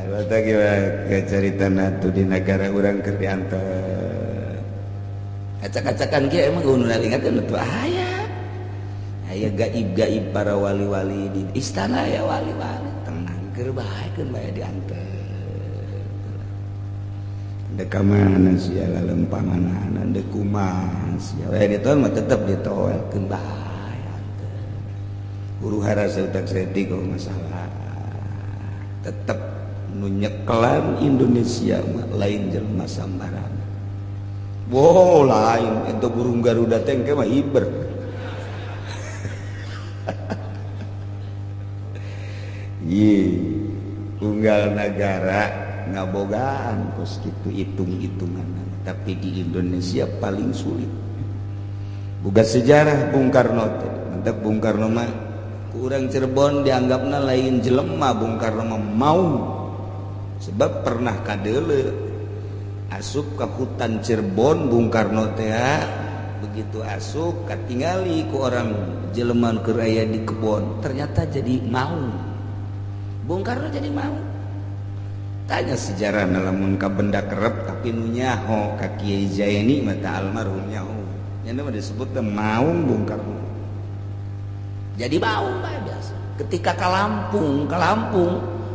gimana cerita natu di negara orang keur diantar acak-acakan kia emang unu nalingakeun atuh aya gaib-gaib para wali-wali di istana ya wali-wali tenang keur bae diantar dek kamana sia lalempangana dek kumaha sia we ditol mah tetep ditolkeun bae antar huru hara sautak setik kok masalah tetep nu nyekelan Indonesia mah lain jelema sambaran. Wow lain itu burung Garuda teh engke mah hiber. Unggal negara ngabogaan kos kitu hitung-hitungan tapi di Indonesia paling sulit. Boga sejarah Bung Karno teh. Mantap Bung Karno mah ku urang Cirebon dianggapna lain jelema Bung Karno mah mau sebab pernah kadeule asup ke hutan Cirebon Bung Karno teh begitu asup katingali ku orang jelema keur aya di kebon ternyata jadi mau Bung Karno jadi mau tanya sejarah lamun ka benda kerep tapi nu nyaho ka Kiai Zaini mata almarhum nyaho nya mah disebut mau Bung Karno jadi mau biasa ketika ka Lampung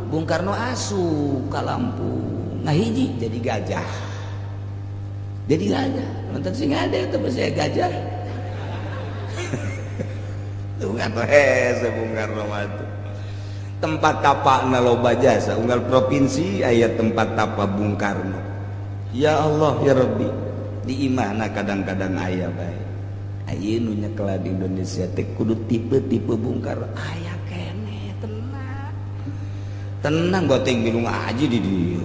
Bung Karno asup ka Lampung ngahiji jadi gajah nonton sing ada itu saya gajah tuh ngato Bung Karno mah tempat tapana loba jasa unggal provinsi aya tempat tapa Bung Karno ya Allah ya Rabbi di imahna kadang-kadang aya bae aya nu nyekel di Indonesia teh kudu tipe-tipe Bung Karno aya keneh tenang goteng bilung aja di dia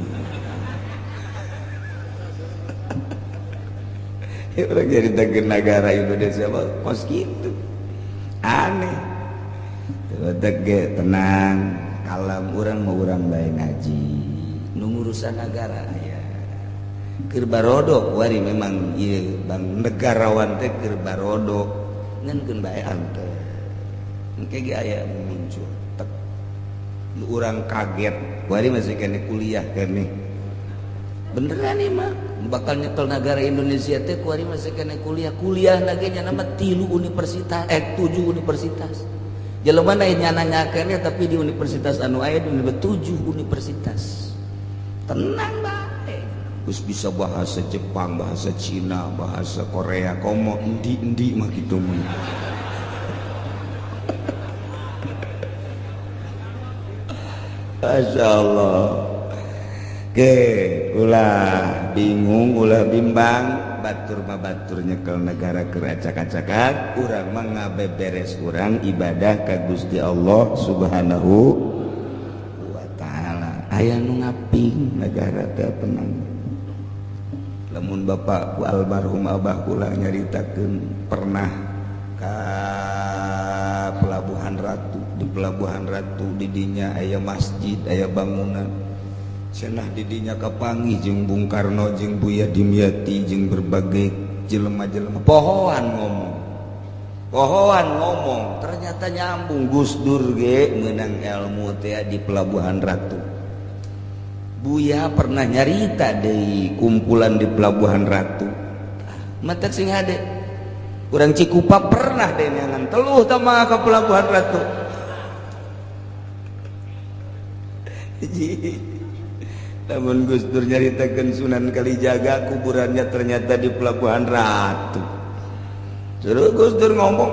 orang jadi tegak negara Indonesia kos gitu aneh tegak tenang kalem orang mau orang bae ngaji urusan negara ya keur barodo wari memang ieu bang negarawan teh keur barodo ngenkeun bae ante engke ge aya muncul orang kaget wari masih kene kuliah kene beneran nih mah bakal nyekel negara Indonesia teh kuari masih kene kuliah lagi nya nama 7 universitas jelema lain nyananyakeun tapi di universitas anu aya di 7 universitas tenang bae geus bisa bahasa Jepang bahasa Cina bahasa Korea komo endi mah kitu mah masyaallah ke ulah bingung ulah bimbang batur nyekel negara keur acak-acakan urang mah ngabeberes urang ibadah ka Gusti Allah Subhanahu wa taala aya nu ngaping negara teh tenang lamun bapak ku almarhum abah kula nyaritakeun pernah ka Pelabuhan Ratu di Pelabuhan Ratu di dinya aya masjid aya bangunan cenah didinya kapanggih jeung Bung Karno jeung Buya Dimyati jeung berbagai jelema-jelema pohoan ngomong ternyata nyambung Gus Dur ge meunang ilmu teh di Pelabuhan Ratu Buya pernah nyarita deui kumpulan di Pelabuhan Ratu mata sing hade urang Cikupa pernah deh neangan teluh tama ka Pelabuhan Ratu namun Gus Dur nyaritakeun Sunan Kalijaga kuburannya ternyata di Pelabuhan Ratu. Terus Gus Dur ngomong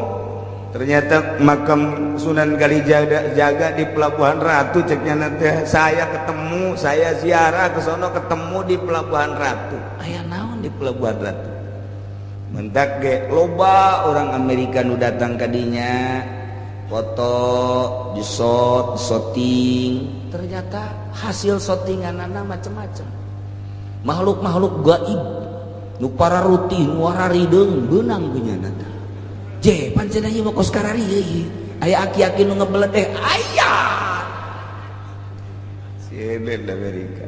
ternyata makam Sunan Kalijaga di Pelabuhan Ratu ceknya nanti saya ziarah ke sono ketemu di Pelabuhan Ratu. Aya naon di Pelabuhan Ratu? Mentak ge loba orang Amerika nu datang ka dinya foto di shooting ternyata hasil shootinganana macam-macam makhluk-makhluk gaib nu para rutin wararideng beunang beunana je pancen ieu mah kos karari aya aki-aki nu ngebelet aya CNN Amerika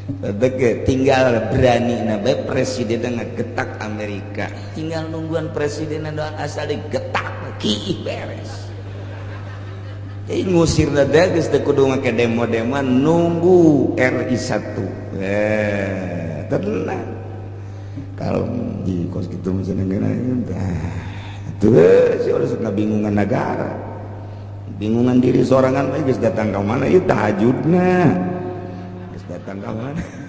Bege tinggal berani nabe presiden ngegetak Amerika tinggal nungguan presiden doang asal digetak kiih beres ngusir dada geus teu kudu make demo-demoan nunggu RI 1 tenang kalau di kos kitu mah cenah terus harus ngabingungan negara bingungan diri sorangan mah geus datang ka mana ieu tahajudna geus datang ka mana